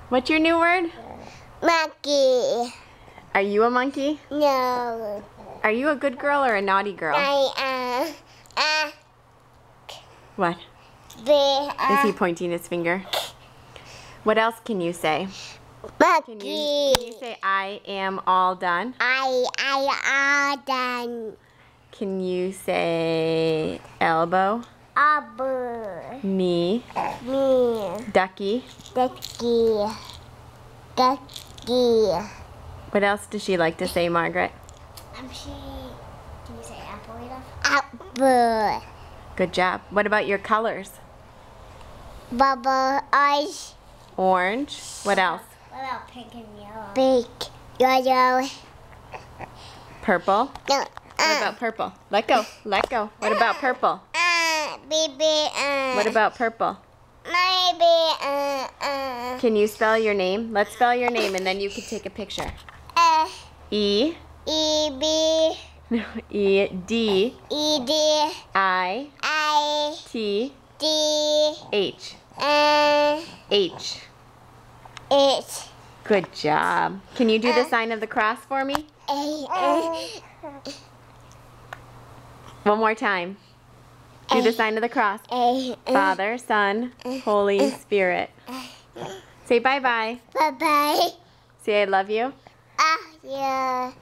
What's your new word? Monkey. Are you a monkey? No. Are you a good girl or a naughty girl? What? Is he pointing his finger? What else can you say? Can you say I am all done? I all done. Can you say elbow? Abba. Knee? Me. Ducky? Ducky. Ducky. What else does she like to say, Margaret? Can you say apple enough? Apple. Good job. What about your colors? Bubble eyes. Orange. What else? What about pink and yellow? Pink, yellow. Purple. No. What about purple? Let go. Let go. What about purple? Baby. What about purple? Maybe. Can you spell your name? Let's spell your name and then you can take a picture. E. E B. No. E D. E D. I. I. T. D. H. H. H. Good job. Can you do the sign of the cross for me? One more time. Do the sign of the cross. Father, Son, Holy Spirit. Say bye-bye. Bye-bye. Say I love you. Yeah.